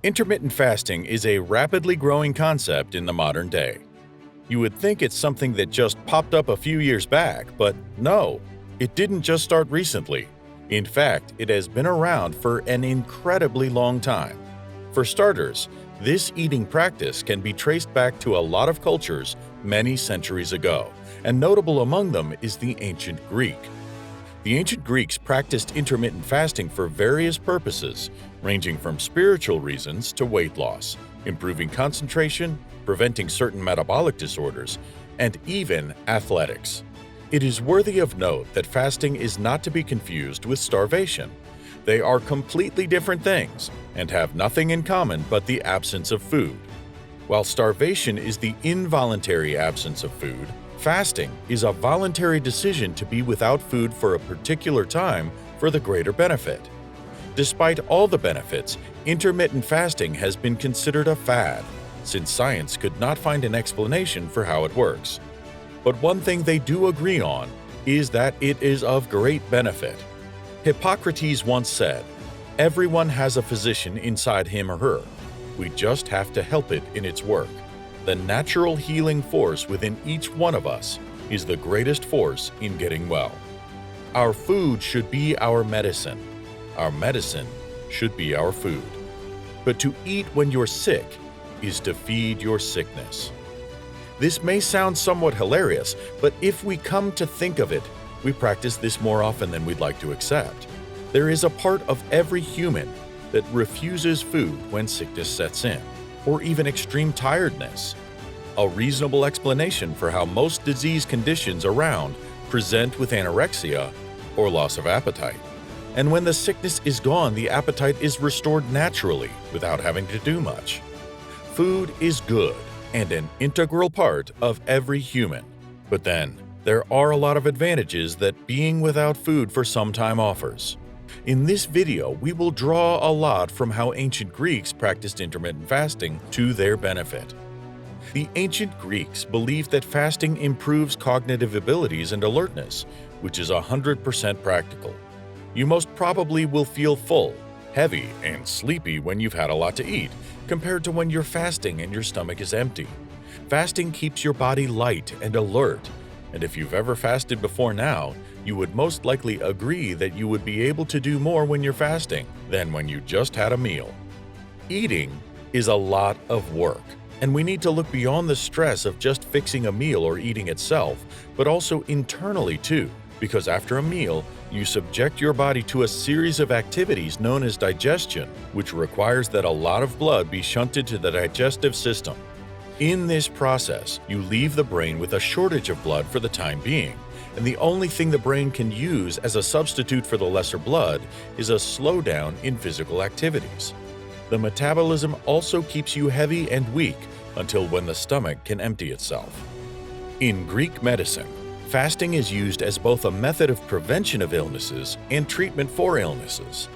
Intermittent fasting is a rapidly growing concept in the modern day. You would think it's something that just popped up a few years back, but no, it didn't just start recently. In fact, it has been around for an incredibly long time. For starters, this eating practice can be traced back to a lot of cultures many centuries ago, and notable among them is the ancient Greek. The ancient Greeks practiced intermittent fasting for various purposes, ranging from spiritual reasons to weight loss, improving concentration, preventing certain metabolic disorders, and even athletics. It is worthy of note that fasting is not to be confused with starvation. They are completely different things and have nothing in common but the absence of food. While starvation is the involuntary absence of food, fasting is a voluntary decision to be without food for a particular time for the greater benefit. Despite all the benefits, intermittent fasting has been considered a fad, since science could not find an explanation for how it works. But one thing they do agree on is that it is of great benefit. Hippocrates once said, "Everyone has a physician inside him or her. We just have to help it in its work." The natural healing force within each one of us is the greatest force in getting well. Our food should be our medicine. Our medicine should be our food. But to eat when you're sick is to feed your sickness. This may sound somewhat hilarious, but if we come to think of it, we practice this more often than we'd like to accept. There is a part of every human that refuses food when sickness sets in, or even extreme tiredness. A reasonable explanation for how most disease conditions around present with anorexia or loss of appetite. And when the sickness is gone, the appetite is restored naturally without having to do much. Food is good and an integral part of every human. But then, there are a lot of advantages that being without food for some time offers. In this video, we will draw a lot from how ancient Greeks practiced intermittent fasting to their benefit. The ancient Greeks believed that fasting improves cognitive abilities and alertness, which is 100% practical. You most probably will feel full, heavy, and sleepy when you've had a lot to eat, compared to when you're fasting and your stomach is empty. Fasting keeps your body light and alert, and if you've ever fasted before now, you would most likely agree that you would be able to do more when you're fasting than when you just had a meal. Eating is a lot of work, and we need to look beyond the stress of just fixing a meal or eating itself, but also internally too, because after a meal, you subject your body to a series of activities known as digestion, which requires that a lot of blood be shunted to the digestive system. In this process, you leave the brain with a shortage of blood for the time being, and the only thing the brain can use as a substitute for the lesser blood is a slowdown in physical activities. The metabolism also keeps you heavy and weak until when the stomach can empty itself. In Greek medicine, fasting is used as both a method of prevention of illnesses and treatment for illnesses.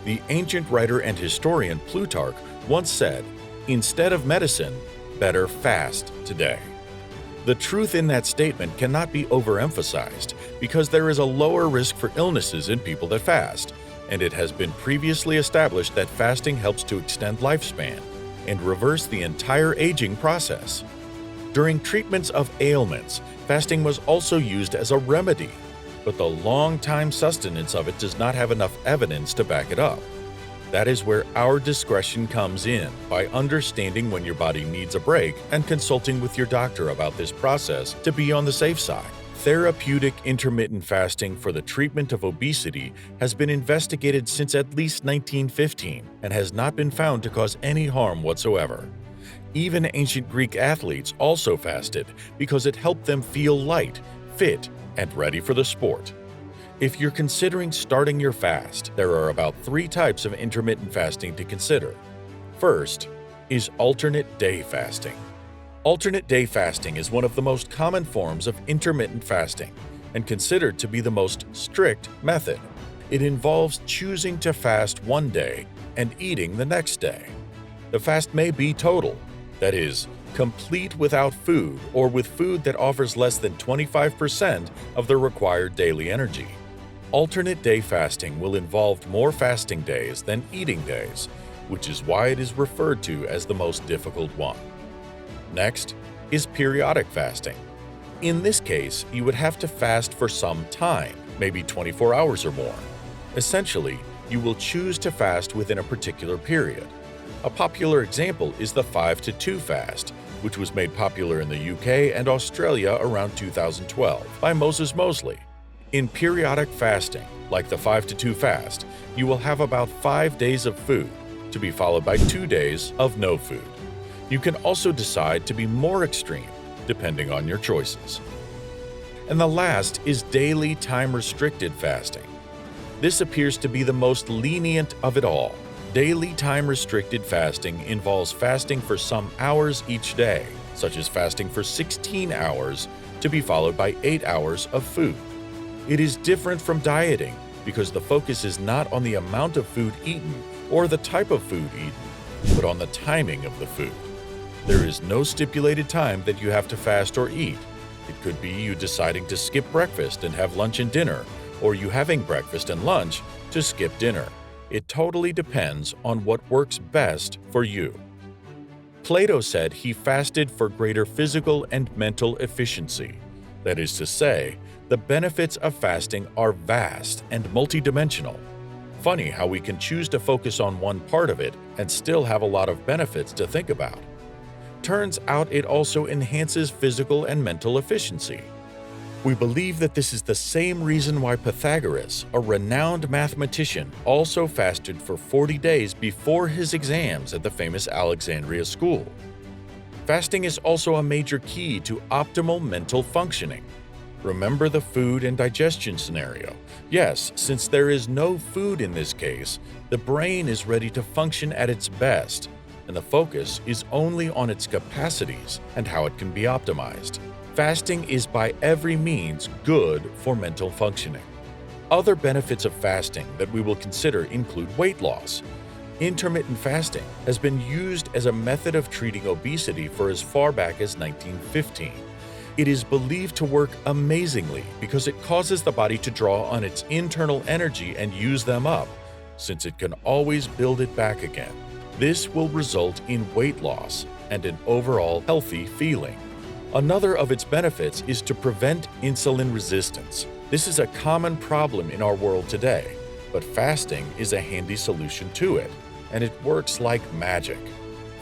The ancient writer and historian Plutarch once said, "Instead of medicine, better fast today." The truth in that statement cannot be overemphasized because there is a lower risk for illnesses in people that fast, and it has been previously established that fasting helps to extend lifespan and reverse the entire aging process. During treatments of ailments, fasting was also used as a remedy, but the long-time sustenance of it does not have enough evidence to back it up. That is where our discretion comes in by understanding when your body needs a break and consulting with your doctor about this process to be on the safe side. Therapeutic intermittent fasting for the treatment of obesity has been investigated since at least 1915 and has not been found to cause any harm whatsoever. Even ancient Greek athletes also fasted because it helped them feel light, fit, and ready for the sport. If you're considering starting your fast, there are about 3 types of intermittent fasting to consider. First is alternate day fasting. Alternate day fasting is one of the most common forms of intermittent fasting and considered to be the most strict method. It involves choosing to fast one day and eating the next day. The fast may be total, that is, complete without food or with food that offers less than 25% of the required daily energy. Alternate day fasting will involve more fasting days than eating days. which is why it is referred to as the most difficult one. Next is periodic fasting. In this case, you would have to fast for some time, maybe 24 hours or more. Essentially, you will choose to fast within a particular period. A popular example is the 5-2 fast, which was made popular in the UK and Australia around 2012 by Moses Mosley. In periodic fasting, like the 5-2 fast, you will have about 5 days of food, to be followed by 2 days of no food. You can also decide to be more extreme, depending on your choices. And the last is daily time-restricted fasting. This appears to be the most lenient of it all. Daily time-restricted fasting involves fasting for some hours each day, such as fasting for 16 hours, to be followed by 8 hours of food. It is different from dieting because the focus is not on the amount of food eaten or the type of food eaten, but on the timing of the food. There is no stipulated time that you have to fast or eat. It could be you deciding to skip breakfast and have lunch and dinner, or you having breakfast and lunch to skip dinner. It totally depends on what works best for you. Plato said he fasted for greater physical and mental efficiency. That is to say, the benefits of fasting are vast and multidimensional. Funny how we can choose to focus on one part of it and still have a lot of benefits to think about. Turns out it also enhances physical and mental efficiency. We believe that this is the same reason why Pythagoras, a renowned mathematician, also fasted for 40 days before his exams at the famous Alexandria school. Fasting is also a major key to optimal mental functioning. Remember the food and digestion scenario. Yes, since there is no food in this case, the brain is ready to function at its best, and the focus is only on its capacities and how it can be optimized. Fasting is by every means good for mental functioning. Other benefits of fasting that we will consider include weight loss. Intermittent fasting has been used as a method of treating obesity for as far back as 1915. It is believed to work amazingly because it causes the body to draw on its internal energy and use them up, since it can always build it back again. This will result in weight loss and an overall healthy feeling. Another of its benefits is to prevent insulin resistance. This is a common problem in our world today, but fasting is a handy solution to it, and it works like magic.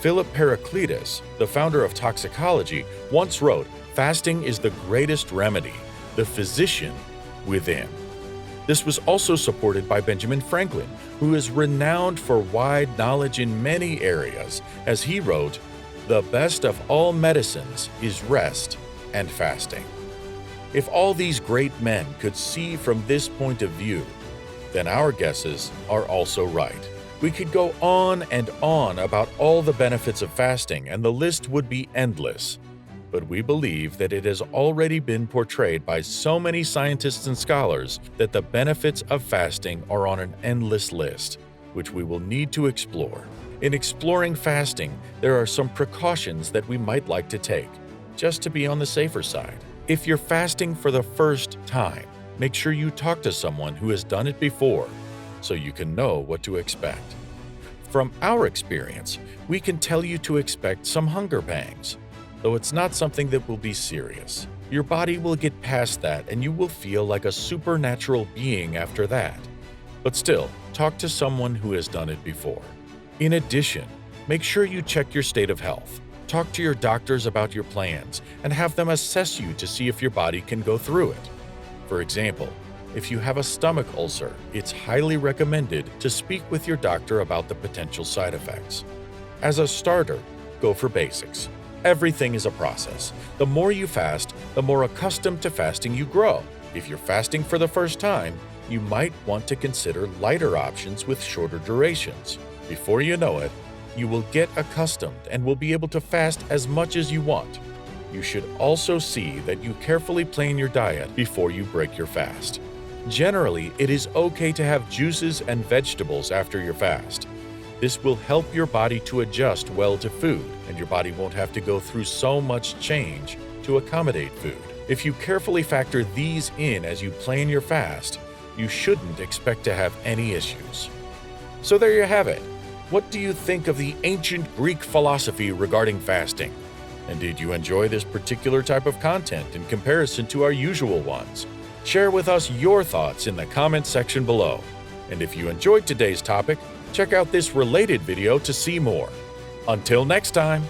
Philip Heraclitus, the founder of toxicology, once wrote, "Fasting is the greatest remedy, the physician within." This was also supported by Benjamin Franklin, who is renowned for wide knowledge in many areas, as he wrote, "The best of all medicines is rest and fasting." If all these great men could see from this point of view, then our guesses are also right. We could go on and on about all the benefits of fasting, and the list would be endless. But we believe that it has already been portrayed by so many scientists and scholars that the benefits of fasting are on an endless list, which we will need to explore. In exploring fasting, there are some precautions that we might like to take, just to be on the safer side. If you're fasting for the first time, make sure you talk to someone who has done it before, so you can know what to expect. From our experience, we can tell you to expect some hunger pangs, though it's not something that will be serious. Your body will get past that and you will feel like a supernatural being after that. But still, talk to someone who has done it before. In addition, make sure you check your state of health. Talk to your doctors about your plans and have them assess you to see if your body can go through it. For example, if you have a stomach ulcer, it's highly recommended to speak with your doctor about the potential side effects. As a starter, go for basics. Everything is a process. The more you fast, the more accustomed to fasting you grow. If you're fasting for the first time, you might want to consider lighter options with shorter durations. Before you know it, you will get accustomed and will be able to fast as much as you want. You should also see that you carefully plan your diet before you break your fast. Generally, it is okay to have juices and vegetables after your fast. This will help your body to adjust well to food, and your body won't have to go through so much change to accommodate food. If you carefully factor these in as you plan your fast, you shouldn't expect to have any issues. So there you have it. What do you think of the ancient Greek philosophy regarding fasting? And did you enjoy this particular type of content in comparison to our usual ones? Share with us your thoughts in the comments section below. And if you enjoyed today's topic, check out this related video to see more. Until next time!